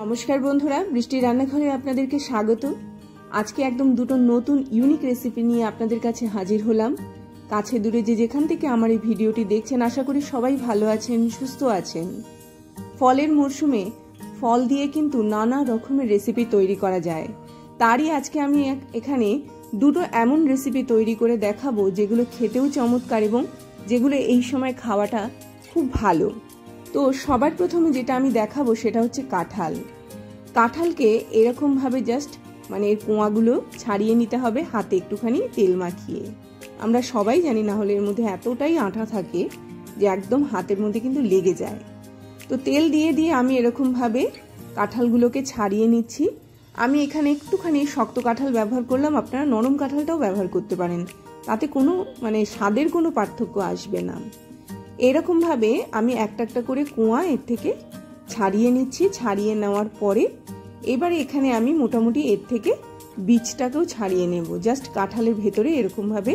নমস্কার বন্ধুরা, বৃষ্টির রান্নাঘরে আপনাদেরকে স্বাগত। আজকে একদম দুটো নতুন ইউনিক রেসিপি নিয়ে আপনাদের কাছে হাজির হলাম। কাছে দূরে যে যেখান থেকে আমার এই ভিডিওটি দেখছেন, আশা করি সবাই ভালো আছেন, সুস্থ আছেন। ফলের মরশুমে ফল দিয়ে কিন্তু নানা রকমের রেসিপি তৈরি করা যায়। তারই আজকে আমি এখানে দুটো এমন রেসিপি তৈরি করে দেখাবো যেগুলো খেতেও চমৎকার এবং যেগুলো এই সময় খাওয়াটা খুব ভালো। তো সবার প্রথমে যেটা আমি দেখাবো সেটা হচ্ছে কাঁঠাল। কাঁঠালকে এরকমভাবে জাস্ট এর কোঁয়াগুলো ছাড়িয়ে নিতে হবে হাতে একটুখানি তেল মাখিয়ে। আমরা সবাই জানি, না হলে এর মধ্যে এতটাই আঠা থাকে যে একদম হাতের মধ্যে কিন্তু লেগে যায়। তো তেল দিয়ে দিয়ে আমি এরকমভাবে কাঁঠালগুলোকে ছাড়িয়ে নিচ্ছি। আমি এখানে একটুখানি শক্ত কাঁঠাল ব্যবহার করলাম, আপনারা নরম কাঁঠালটাও ব্যবহার করতে পারেন, তাতে কোনো স্বাদের কোনো পার্থক্য আসবে না। এরকমভাবে আমি একটা একটা করে কোঁয়া এর থেকে ছাড়িয়ে নিচ্ছি। ছাড়িয়ে নেওয়ার পরে এবারে এখানে আমি মোটামুটি এর থেকে বীজটাকেও ছাড়িয়ে নেব। জাস্ট কাঁঠালের ভেতরে এরকমভাবে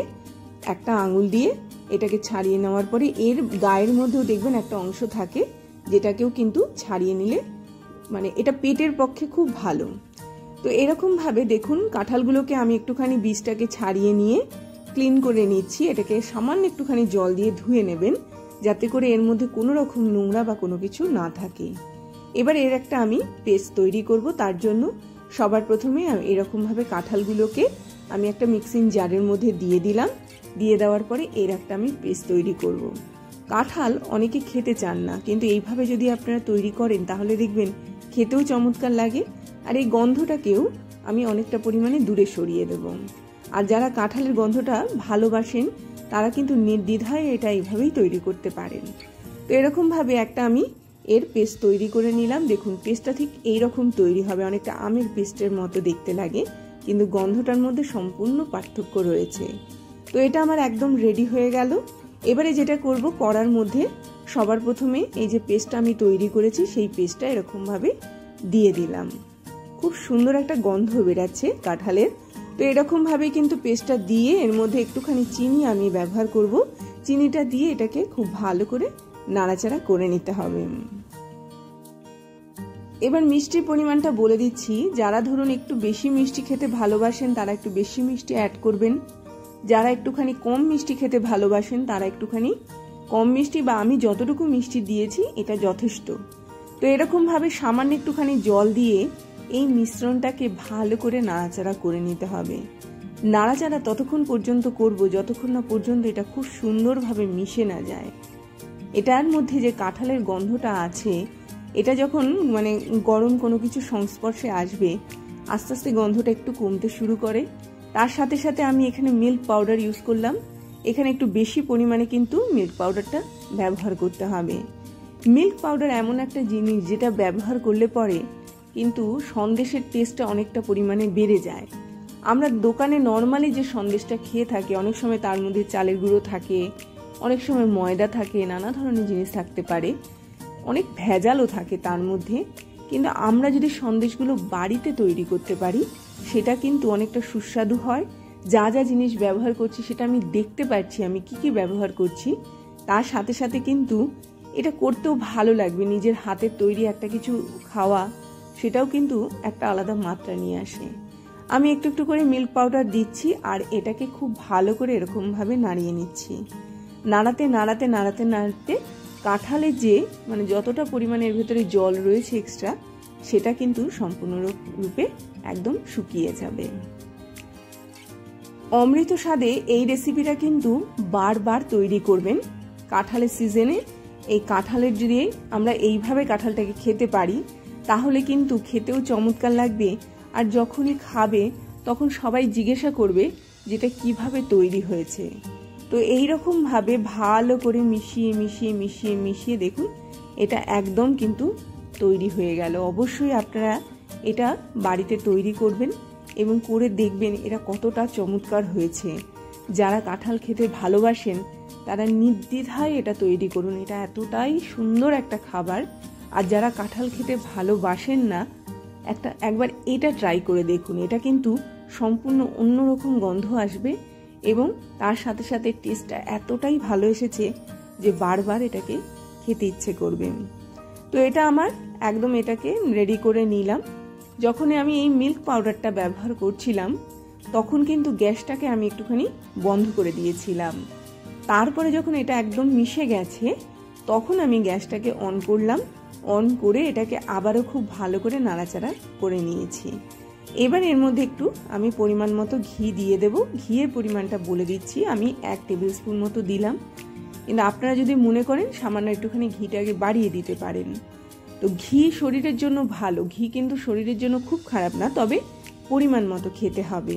একটা আঙুল দিয়ে এটাকে ছাড়িয়ে নেওয়ার পরে এর গায়ের মধ্যেও দেখবেন একটা অংশ থাকে, যেটাকেও কিন্তু ছাড়িয়ে নিলে এটা পেটের পক্ষে খুব ভালো। তো এরকমভাবে দেখুন কাঁঠালগুলোকে আমি একটুখানি বীজটাকে ছাড়িয়ে নিয়ে ক্লিন করে নিচ্ছি। এটাকে সামান্য একটুখানি জল দিয়ে ধুয়ে নেবেন, যাতে করে এর মধ্যে কোনো রকম নোংরা বা কোনো কিছু না থাকে। এবার এর একটা আমি পেস্ট তৈরি করব। তার জন্য সবার প্রথমে এরকমভাবে কাঁঠালগুলোকে আমি একটা মিক্সিং জারের মধ্যে দিয়ে দিলাম। দিয়ে দেওয়ার পরে এর একটা আমি পেস্ট তৈরি করব। কাঁঠাল অনেকে খেতে চান না, কিন্তু এইভাবে যদি আপনারা তৈরি করেন তাহলে দেখবেন খেতেও চমৎকার লাগে। আর এই গন্ধটাকেও আমি অনেকটা পরিমাণে দূরে সরিয়ে দেব। আর যারা কাঁঠালের গন্ধটা ভালোবাসেন তারা কিন্তু নির্দ্বিধায় এটা এইভাবেই তৈরি করতে পারেন। তো এরকমভাবে একটা আমি এর পেস্ট তৈরি করে নিলাম। দেখুন পেস্টটা ঠিক এইরকম তৈরি হবে, অনেকটা আমের পেস্টের মতো দেখতে লাগে, কিন্তু গন্ধটার মধ্যে সম্পূর্ণ পার্থক্য রয়েছে। তো এটা আমার একদম রেডি হয়ে গেল। এবারে যেটা করব, কড়ার মধ্যে সবার প্রথমে এই যে পেস্টটা আমি তৈরি করেছি সেই পেস্টটা এরকমভাবে দিয়ে দিলাম। খুব সুন্দর একটা গন্ধ বেরাচ্ছে কাঁঠালের। তো এরকমভাবে কিন্তু পেস্টটা দিয়ে এর মধ্যে একটুখানি চিনি আমি ব্যবহার করব। চিনিটা দিয়ে এটাকে খুব ভালো করে নাড়াচাড়া করে নিতে হবে। এবার মিষ্টির পরিমাণটা বলে দিচ্ছি। যারা ধরুন একটু বেশি মিষ্টি খেতে ভালোবাসেন তারা একটু বেশি মিষ্টি অ্যাড করবেন। যারা একটুখানি কম মিষ্টি খেতে ভালোবাসেন তারা একটুখানি কম মিষ্টি, বা আমি যতটুকু মিষ্টি দিয়েছি এটা যথেষ্ট। তো এরকমভাবে সামান্য একটুখানি জল দিয়ে এই মিশ্রণটাকে ভালো করে নাড়াচাড়া করে নিতে হবে। নাড়াচাড়া ততক্ষণ পর্যন্ত করব যতক্ষণ না পর্যন্ত এটা খুব সুন্দরভাবে মিশে না যায়। এটার মধ্যে যে কাঁঠালের গন্ধটা আছে, এটা যখন গরম কোনো কিছু সংস্পর্শে আসবে আস্তে আস্তে গন্ধটা একটু কমতে শুরু করে। তার সাথে সাথে আমি এখানে মিল্ক পাউডার ইউজ করলাম। এখানে একটু বেশি পরিমাণে কিন্তু মিল্ক পাউডারটা ব্যবহার করতে হবে। মিল্ক পাউডার এমন একটা জিনিস যেটা ব্যবহার করলে পরে কিন্তু সন্দেশের টেস্টটা অনেকটা পরিমাণে বেড়ে যায়। আমরা দোকানে নর্মালি যে সন্দেশটা খেয়ে থাকি অনেক সময় তার মধ্যে চালের গুঁড়ো থাকে, অনেক সময় ময়দা থাকে, নানা ধরনের জিনিস থাকতে পারে, অনেক ভেজালও থাকে তার মধ্যে। কিন্তু আমরা যদি সন্দেশগুলো বাড়িতে তৈরি করতে পারি সেটা কিন্তু অনেকটা সুস্বাদু হয়। যা যা জিনিস ব্যবহার করছি সেটা আমি দেখতে পাচ্ছি আমি কি ব্যবহার করছি। তার সাথে সাথে কিন্তু এটা করতেও ভালো লাগবে। নিজের হাতের তৈরি একটা কিছু খাওয়া, সেটাও কিন্তু একটা আলাদা মাত্রা নিয়ে আসে। আমি একটু একটু করে মিল্ক পাউডার দিচ্ছি আর এটাকে খুব ভালো করে এরকমভাবে নাড়িয়ে নিচ্ছি। নাড়াতে নাড়াতে নাড়াতে নাড়াতে কাঁঠালে যে যতটা পরিমাণের ভেতরে জল রয়েছে এক্সট্রা, সেটা কিন্তু সম্পূর্ণরূপে একদম শুকিয়ে যাবে। অমৃত স্বাদে এই রেসিপিটা কিন্তু বারবার তৈরি করবেন। কাঁঠালের সিজনে এই কাঁঠালের যদি আমরা এইভাবে কাঁঠালটাকে খেতে পারি তাহলে কিন্তু খেতেও চমৎকার লাগবে। আর যখনই খাবে তখন সবাই জিজ্ঞাসা করবে যেটা কিভাবে তৈরি হয়েছে। তো এইরকম ভাবে ভালো করে মিশিয়ে মিশিয়ে মিশিয়ে মিশিয়ে দেখুন এটা একদম কিন্তু তৈরি হয়ে গেল। অবশ্যই আপনারা এটা বাড়িতে তৈরি করবেন এবং করে দেখবেন এটা কতটা চমৎকার হয়েছে। যারা কাঁঠাল খেতে ভালোবাসেন তারা নির্দ্বিধায় এটা তৈরি করুন, এটা এতটাই সুন্দর একটা খাবার। আর যারা কাঁঠাল খেতে ভালোবাসেন না একবার এটা ট্রাই করে দেখুন। এটা কিন্তু সম্পূর্ণ অন্যরকম গন্ধ আসবে এবং তার সাথে সাথে টেস্টটা এতটাই ভালো এসেছে যে বারবার এটাকে খেতে ইচ্ছে করবে। তো তো এটা আমার একদম এটাকে রেডি করে নিলাম। যখনই আমি এই মিল্ক পাউডারটা ব্যবহার করছিলাম তখন কিন্তু গ্যাসটাকে আমি একটুখানি বন্ধ করে দিয়েছিলাম। তারপরে যখন এটা একদম মিশে গেছে তখন আমি গ্যাসটাকে অন করলাম। অন করে এটাকে আবারও খুব ভালো করে নাড়াচাড়া করে নিয়েছি। এবার এর মধ্যে একটু আমি পরিমাণ মতো ঘি দিয়ে দেব। ঘিয়ের পরিমাণটা বলে দিচ্ছি, আমি 1 টেবিল স্পুন মতো দিলাম, কিন্তু আপনারা যদি মনে করেন সামান্য একটুখানি ঘিটাকে বাড়িয়ে দিতে পারেন। তো ঘি শরীরের জন্য ভালো, ঘি কিন্তু শরীরের জন্য খুব খারাপ না, তবে পরিমাণ মতো খেতে হবে।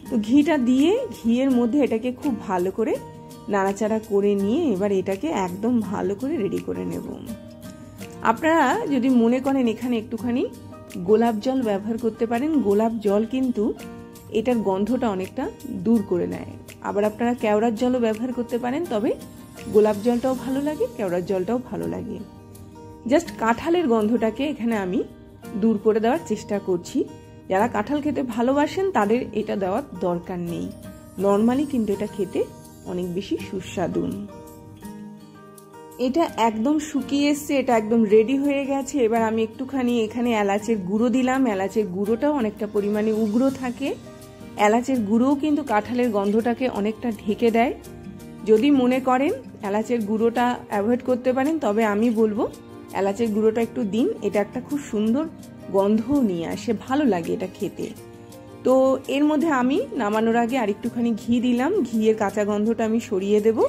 তো ঘিটা দিয়ে ঘিয়ের মধ্যে এটাকে খুব ভালো করে নাড়াচাড়া করে নিয়ে এবার এটাকে একদম ভালো করে রেডি করে নেব। আপনারা যদি মনে করেন এখানে একটুখানি গোলাপ জল ব্যবহার করতে পারেন। গোলাপ জল কিন্তু এটার গন্ধটা অনেকটা দূর করে নেয়। আবার আপনারা কেওড়ার জলও ব্যবহার করতে পারেন, তবে গোলাপ জলটাও ভালো লাগে, কেওড়ার জলটাও ভালো লাগে। জাস্ট কাঁঠালের গন্ধটাকে এখানে আমি দূর করে দেওয়ার চেষ্টা করছি। যারা কাঁঠাল খেতে ভালোবাসেন তাদের এটা দেওয়ার দরকার নেই, নর্মালি কিন্তু এটা খেতে অনেক বেশি সুস্বাদু। এটা একদম শুকিয়ে এসছে, এটা একদম রেডি হয়ে গেছে। এবার আমি একটুখানি এখানে এলাচের গুঁড়ো দিলাম। এলাচের গুঁড়োটাও অনেকটা পরিমাণে উগ্র থাকে। এলাচের গুঁড়োও কিন্তু কাঁঠালের গন্ধটাকে অনেকটা ঢেকে দেয়। যদি মনে করেন এলাচের গুঁড়োটা অ্যাভয়েড করতে পারেন, তবে আমি বলবো এলাচের গুঁড়োটা একটু দিন। এটা একটা খুব সুন্দর গন্ধও নিয়ে আসে, ভালো লাগে এটা খেতে। তো এর মধ্যে আমি নামানোর আগে আরেকটুখানি ঘি দিলাম। ঘিয়ের কাঁচা গন্ধটা আমি সরিয়ে দেব।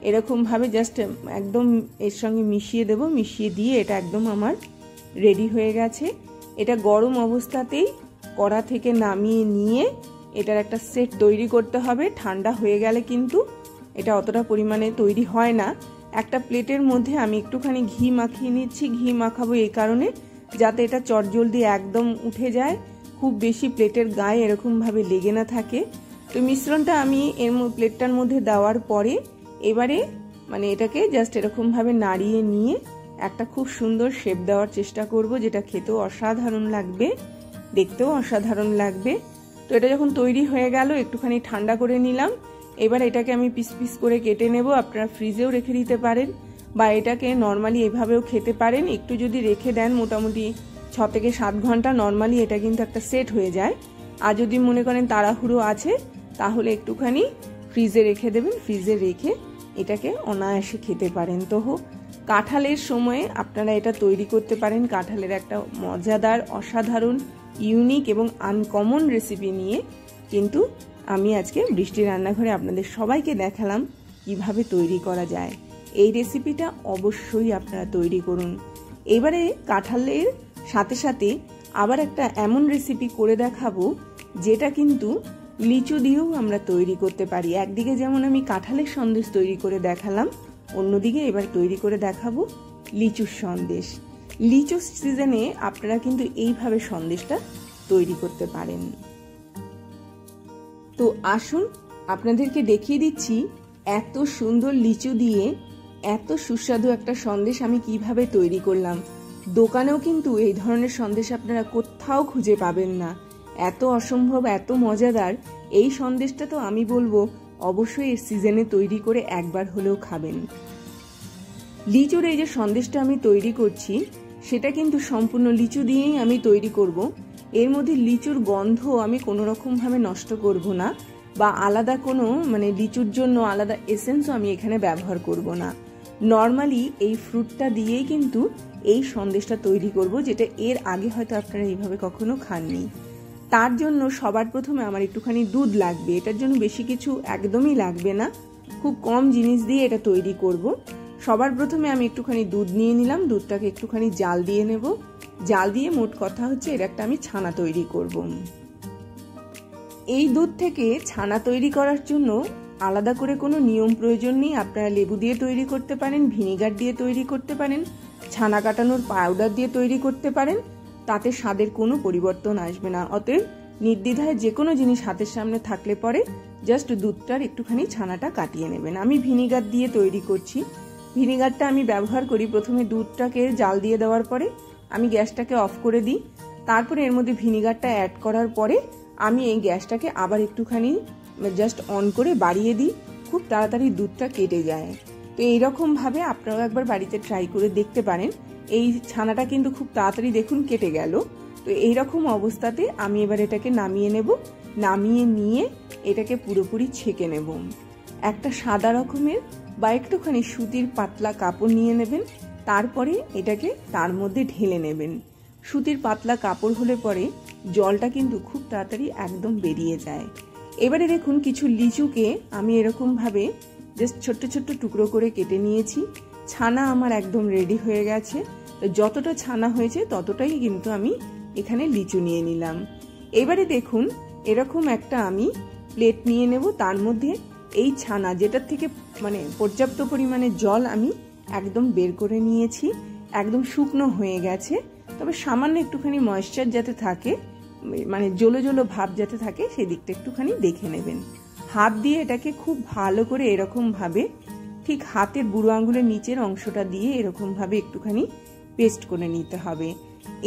এরকমভাবে জাস্ট একদম এর সঙ্গে মিশিয়ে দেব। মিশিয়ে দিয়ে এটা একদম আমার রেডি হয়ে গেছে। এটা গরম অবস্থাতেই কড়া থেকে নামিয়ে নিয়ে এটার একটা সেট তৈরি করতে হবে। ঠান্ডা হয়ে গেলে কিন্তু এটা অতটা পরিমাণে তৈরি হয় না। একটা প্লেটের মধ্যে আমি একটুখানি ঘি মাখিয়ে নিচ্ছি। ঘি মাখাবো এই কারণে যাতে এটা চটজলদি একদম উঠে যায়, খুব বেশি প্লেটের গায়ে এরকমভাবে লেগে না থাকে। তো মিশ্রণটা আমি এর প্লেটটার মধ্যে দেওয়ার পরে এবারে মানে এটাকে জাস্ট এরকমভাবে নাড়িয়ে নিয়ে একটা খুব সুন্দর শেপ দেওয়ার চেষ্টা করব, যেটা খেতেও অসাধারণ লাগবে, দেখতেও অসাধারণ লাগবে। তো এটা যখন তৈরি হয়ে গেল একটুখানি ঠান্ডা করে নিলাম। এবার এটাকে আমি পিস পিস করে কেটে নেব। আপনারা ফ্রিজেও রেখে দিতে পারেন বা এটাকে নর্মালি এভাবেও খেতে পারেন। একটু যদি রেখে দেন মোটামুটি 6 থেকে 7 ঘন্টা নর্মালি এটা কিন্তু একটা সেট হয়ে যায়। আর যদি মনে করেন তাড়াহুড়ো আছে তাহলে একটুখানি ফ্রিজে রেখে দেবেন। ফ্রিজে রেখে এটাকে অনায়াসে খেতে পারেন। তো কাঁঠালের সময়ে আপনারা এটা তৈরি করতে পারেন। কাঁঠালের একটা মজাদার, অসাধারণ, ইউনিক এবং আনকমন রেসিপি নিয়ে কিন্তু আমি আজকে বৃষ্টি রান্নাঘরে আপনাদের সবাইকে দেখালাম কিভাবে তৈরি করা যায়। এই রেসিপিটা অবশ্যই আপনারা তৈরি করুন। এবারে কাঁঠালের সাথে সাথে আবার একটা এমন রেসিপি করে দেখাবো যেটা কিন্তু লিচু দিয়েও আমরা তৈরি করতে পারি। একদিকে যেমন আমি কাঁঠালের সন্দেশ তৈরি করে দেখালাম, অন্যদিকে এবার তৈরি করে দেখাবো লিচুর সন্দেশ। লিচু সিজনে আপনারা কিন্তু এইভাবে সন্দেশটা তৈরি করতে পারেন। তো আসুন আপনাদেরকে দেখিয়ে দিচ্ছি এত সুন্দর লিচু দিয়ে এত সুস্বাদু একটা সন্দেশ আমি কিভাবে তৈরি করলাম। দোকানেও কিন্তু এই ধরনের সন্দেশ আপনারা কোথাও খুঁজে পাবেন না। এত অসম্ভব, এত মজাদার এই সন্দেশটা তো আমি বলবো অবশ্যই এই সিজনে তৈরি করে একবার হলেও খাবেন। লিচুর এই যে সন্দেশটা আমি তৈরি করছি সেটা কিন্তু সম্পূর্ণ লিচু দিয়েই আমি তৈরি করব। এর মধ্যে লিচুর গন্ধ আমি কোনো রকমভাবে নষ্ট করব না, বা আলাদা কোনো মানে লিচুর জন্য আলাদা এসেন্সও আমি এখানে ব্যবহার করব না। নর্মালি এই ফ্রুটটা দিয়েই কিন্তু এই সন্দেশটা তৈরি করব, যেটা এর আগে হয়তো আপনারা এইভাবে কখনো খাননি। তার জন্য সবার প্রথমে আমার একটুখানি দুধ লাগবে। এটার জন্য বেশি কিছু একদমই লাগবে না, খুব কম জিনিস দিয়ে এটা তৈরি করব। সবার প্রথমে আমি একটুখানি দুধ নিয়ে নিলাম। দুধটাকে একটুখানি জাল দিয়ে নেব। জাল দিয়ে মোট কথা হচ্ছে এর একটা আমি ছানা তৈরি করব। এই দুধ থেকে ছানা তৈরি করার জন্য আলাদা করে কোনো নিয়ম প্রয়োজন নেই। আপনারা লেবু দিয়ে তৈরি করতে পারেন, ভিনিগার দিয়ে তৈরি করতে পারেন, ছানা কাটানোর পাউডার দিয়ে তৈরি করতে পারেন, তাতে স্বাদের কোনো পরিবর্তন আসবে না। অতএব নির্দ্বিধায় যে কোনো জিনিস হাতের সামনে থাকলে পরে জাস্ট দুধটার একটুখানি ছানাটা কাটিয়ে নেবেন। আমি ভিনিগার দিয়ে তৈরি করছি। ভিনিগারটা আমি ব্যবহার করি প্রথমে দুধটাকে জাল দিয়ে দেওয়ার পরে আমি গ্যাসটাকে অফ করে দিই। তারপরে এর মধ্যে ভিনিগারটা অ্যাড করার পরে আমি এই গ্যাসটাকে আবার একটুখানি জাস্ট অন করে বাড়িয়ে দিই। খুব তাড়াতাড়ি দুধটা কেটে যায়। তো এইরকমভাবে আপনারাও একবার বাড়িতে ট্রাই করে দেখতে পারেন। এই ছানাটা কিন্তু খুব তাড়াতাড়ি দেখুন কেটে গেল। তো এইরকম অবস্থাতে আমি এবার এটাকে নামিয়ে নেব। নামিয়ে নিয়ে এটাকে পুরোপুরি ছেঁকে নেব। একটা সাদা রকমের বা একটুখানি সুতির পাতলা কাপড় নিয়ে নেবেন, তারপরে এটাকে তার মধ্যে ঢেলে নেবেন। সুতির পাতলা কাপড় হলে পরে জলটা কিন্তু খুব তাড়াতাড়ি একদম বেরিয়ে যায়। এবারে দেখুন কিছু লিচুকে আমি এরকমভাবে জাস্ট ছোট্ট ছোট্ট টুকরো করে কেটে নিয়েছি। ছানা আমার একদম রেডি হয়ে গেছে। তো যতটা ছানা হয়েছে ততটাই কিন্তু আমি এখানে লিচু নিয়ে নিলাম। এবারে দেখুন এরকম একটা আমি প্লেট নিয়ে নেব, তার মধ্যে এই ছানা যেটার থেকে মানে পর্যাপ্ত পরিমাণে জল আমি একদম বের করে নিয়েছি, একদম শুকনো হয়ে গেছে। তবে সামান্য একটুখানি ময়েশ্চার যাতে থাকে, মানে জলো জলো ভাব যাতে থাকে, সেই দিকটা একটুখানি দেখে নেবেন। হাত দিয়ে এটাকে খুব ভালো করে এরকমভাবে ঠিক হাতের বুড়ো আঙুলের নিচের অংশটা দিয়ে এরকমভাবে একটুখানি পেস্ট করে নিতে হবে।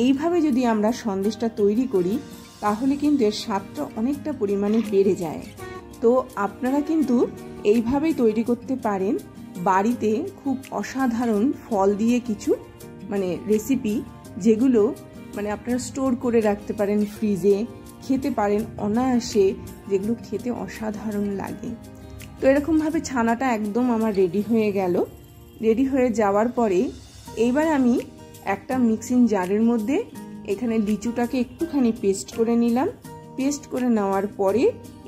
এইভাবে যদি আমরা সন্দেশটা তৈরি করি তাহলে কিন্তু এর স্বাদটা অনেকটা পরিমাণে বেড়ে যায়। তো আপনারা কিন্তু এইভাবেই তৈরি করতে পারেন। বাড়িতে খুব অসাধারণ ফল দিয়ে কিছু মানে রেসিপি, যেগুলো মানে আপনারা স্টোর করে রাখতে পারেন, ফ্রিজে খেতে পারেন অনায়াসে, যেগুলো খেতে অসাধারণ লাগে। তো এরকমভাবে ছানাটা একদম আমার রেডি হয়ে গেল। রেডি হয়ে যাওয়ার পরে এইবার আমি একটা মিক্সিং জারের মধ্যে এখানে লিচুটাকে একটুখানি পেস্ট করে নিলাম। পেস্ট করে নেওয়ার পরে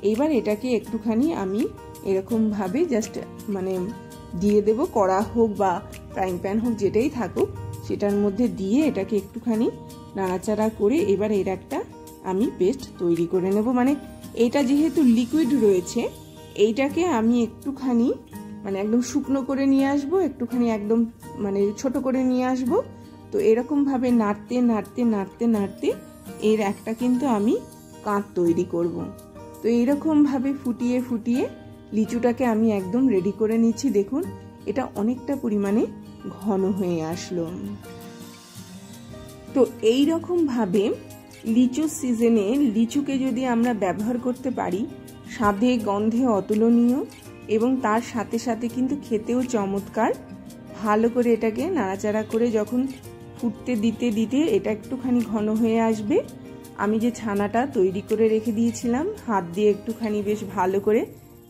এইবার এটাকে একটুখানি আমি এরকমভাবে জাস্ট মানে দিয়ে দেব, কড়া হোক বা ফ্রাইং প্যান হোক যেটাই থাকুক সেটার মধ্যে দিয়ে এটাকে একটুখানি নাড়াচাড়া করে এবার এর একটা আমি পেস্ট তৈরি করে নেব। মানে এটা যেহেতু লিকুইড রয়েছে, এইটাকে আমি একটুখানি মানে একদম শুকনো করে নিয়ে আসব, একটুখানি একদম মানে ছোট করে নিয়ে আসব। তো এরকমভাবে নাড়তে নাড়তে নাড়তে নাড়তে এর একটা কিন্তু আমি কাঁচ তৈরি করব। তো এইরকমভাবে ফুটিয়ে ফুটিয়ে লিচুটাকে আমি একদম রেডি করে নিচ্ছি। দেখুন এটা অনেকটা পরিমাণে ঘন হয়ে আসলো। তো এইরকমভাবে লিচু সিজনে লিচুকে যদি আমরা ব্যবহার করতে পারি, স্বাদে গন্ধে অতুলনীয় এবং তার সাথে সাথে কিন্তু খেতেও চমৎকার। ভালো করে এটাকে নাড়াচাড়া করে যখন ফুটতে দিতে দিতে এটা একটুখানি ঘন হয়ে আসবে, আমি যে ছানাটা তৈরি করে রেখে দিয়েছিলাম হাত দিয়ে একটুখানি বেশ ভালো করে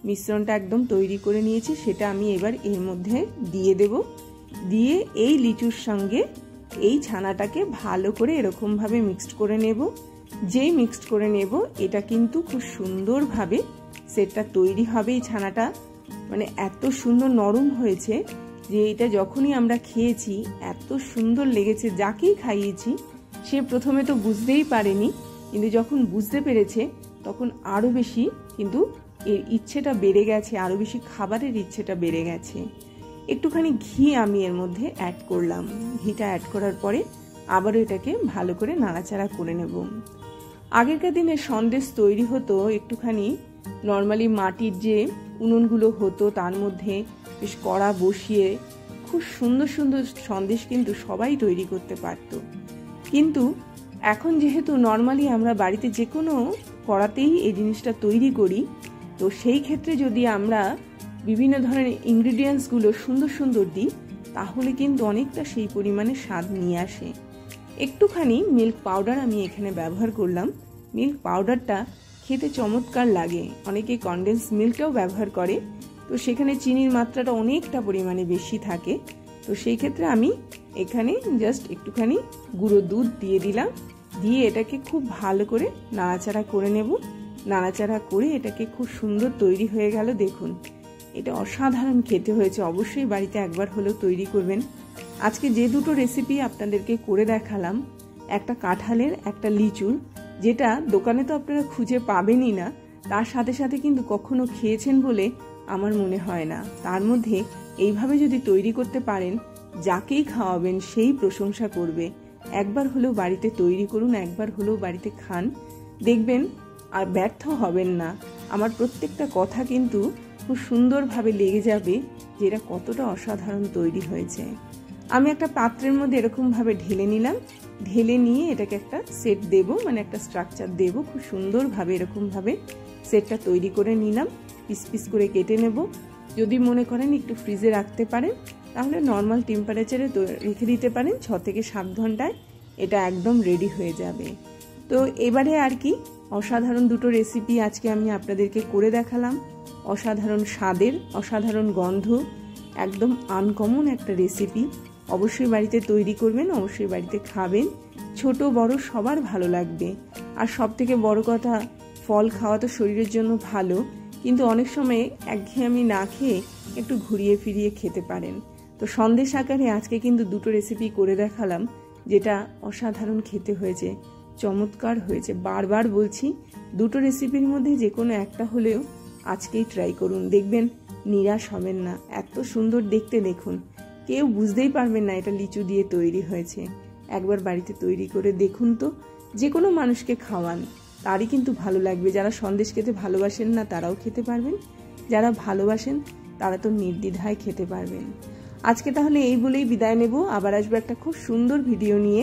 মিশ্রণটা একদম তৈরি করে নিয়েছি, সেটা আমি এবার এর মধ্যে দিয়ে দেব। দিয়ে এই লিচুর সঙ্গে এই ছানাটাকে ভালো করে এরকমভাবে মিক্সড করে নেব। যেই মিক্সড করে নেব এটা কিন্তু খুব সুন্দরভাবে সেটটা তৈরি হবে। এই ছানাটা মানে এত সুন্দর নরম হয়েছে যে এটা যখনই আমরা খেয়েছি এত সুন্দর লেগেছে। যাকেই খাইয়েছি সে প্রথমে তো বুঝতেই পারেনি, কিন্তু যখন বুঝতে পেরেছে তখন আরও বেশি কিন্তু এর ইচ্ছেটা বেড়ে গেছে, আরও বেশি খাবারের ইচ্ছেটা বেড়ে গেছে। একটুখানি ঘি আমি এর মধ্যে অ্যাড করলাম। ঘিটা অ্যাড করার পরে আবারও এটাকে ভালো করে নাড়াচাড়া করে নেব। আগেরকার দিনে সন্দেশ তৈরি হতো একটুখানি নর্মালি মাটির যে উনুনগুলো হতো তার মধ্যে বেশ কড়া বসিয়ে খুব সুন্দর সুন্দর সন্দেশ কিন্তু সবাই তৈরি করতে পারত। কিন্তু এখন যেহেতু নর্মালি আমরা বাড়িতে যে কোনো কড়াতেই এই জিনিসটা তৈরি করি, তো সেই ক্ষেত্রে যদি আমরা বিভিন্ন ধরনের ইনগ্রিডিয়েন্টসগুলো সুন্দর সুন্দর দিই তাহলে কিন্তু অনেকটা সেই পরিমাণে স্বাদ নিয়ে আসে। একটুখানি মিল্ক পাউডার আমি এখানে ব্যবহার করলাম। মিল্ক পাউডারটা খেতে চমৎকার লাগে। অনেকে কনডেন্স মিল্কটাও ব্যবহার করে, তো সেখানে চিনির মাত্রাটা অনেকটা পরিমাণে বেশি থাকে। তো সেই ক্ষেত্রে আমি এখানে জাস্ট একটুখানি গুঁড়ো দুধ দিয়ে দিলাম। দিয়ে এটাকে খুব ভালো করে নাড়াচাড়া করে নেব। নাড়াচাড়া করে এটাকে খুব সুন্দর তৈরি হয়ে গেল। দেখুন এটা অসাধারণ খেতে হয়েছে। অবশ্যই বাড়িতে একবার হলেও তৈরি করবেন। আজকে যে দুটো রেসিপি আপনাদেরকে করে দেখালাম, একটা কাঁঠালের একটা লিচুর, যেটা দোকানে তো আপনারা খুঁজে পাবেনই না, তার সাথে সাথে কিন্তু কখনো খেয়েছেন বলে আমার মনে হয় না। তার মধ্যে এইভাবে যদি তৈরি করতে পারেন যাকেই খাওয়াবেন সেই প্রশংসা করবে। একবার হলেও বাড়িতে তৈরি করুন, একবার হলেও বাড়িতে খান, দেখবেন আর ব্যর্থ হবেন না। আমার প্রত্যেকটা কথা কিন্তু খুব সুন্দরভাবে লেগে যাবে যে এটা কতটা অসাধারণ তৈরি হয়েছে। আমি একটা পাত্রের মধ্যে এরকমভাবে ঢেলে নিলাম। ঢেলে নিয়ে এটাকে একটা সেট দেব, মানে একটা স্ট্রাকচার দেব। খুব সুন্দরভাবে এরকমভাবে সেটটা তৈরি করে নিলাম। পিস পিস করে কেটে নেব। যদি মনে করেন একটু ফ্রিজে রাখতে পারেন তাহলে নর্মাল টেম্পারেচারে রেখে দিতে পারেন। 6 থেকে 7 ঘন্টায় এটা একদম রেডি হয়ে যাবে। তো এবারে আর কি অসাধারণ দুটো রেসিপি আজকে আমি আপনাদেরকে করে দেখালাম। অসাধারণ স্বাদের, অসাধারণ গন্ধ, একদম আনকমন একটা রেসিপি। অবশ্যই বাড়িতে তৈরি করবেন, অবশ্যই বাড়িতে খাবেন, ছোট বড় সবার ভালো লাগবে। আর সব থেকে বড় কথা, ফল খাওয়া তো শরীরের জন্য ভালো, কিন্তু অনেক সময় একঘেয়েমি না খেয়ে একটু ঘুরিয়ে ফিরিয়ে খেতে পারেন। তো সন্দেশ আকারে আজকে কিন্তু দুটো রেসিপি করে দেখালাম, যেটা অসাধারণ খেতে হয়েছে, চমৎকার হয়েছে। বারবার বলছি, দুটো রেসিপির মধ্যে যে কোনো একটা হলেও আজকেই ট্রাই করুন, দেখবেন নিরাশ হবেন না। এত সুন্দর দেখতে, দেখুন, কেউ বুঝতেই পারবেন না এটা লিচু দিয়ে তৈরি হয়েছে। একবার বাড়িতে তৈরি করে দেখুন তো, যে কোনো মানুষকে খাওয়ান, তারই কিন্তু ভালো লাগবে। যারা সন্দেশ খেতে ভালোবাসেন না তারাও খেতে পারবেন, যারা ভালোবাসেন তারা তো নির্দ্বিধায় খেতে পারবেন। আজকে তাহলে এই বলেই বিদায় নেব। আবার আসবো একটা খুব সুন্দর ভিডিও নিয়ে।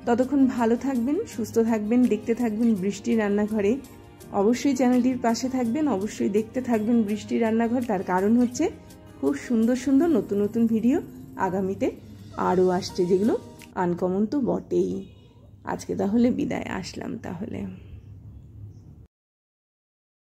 ততক্ষণ ভালো থাকবেন, সুস্থ থাকবেন, দেখতে থাকবেন বৃষ্টির রান্নাঘরে। অবশ্যই চ্যানেলটির পাশে থাকবেন, অবশ্যই দেখতে থাকবেন বৃষ্টির রান্নাঘর। তার কারণ হচ্ছে খুব সুন্দর সুন্দর নতুন নতুন ভিডিও আগামীতে আরও আসছে, যেগুলো আনকমন তো বটেই। আজকে তাহলে বিদায়, আসলাম তাহলে।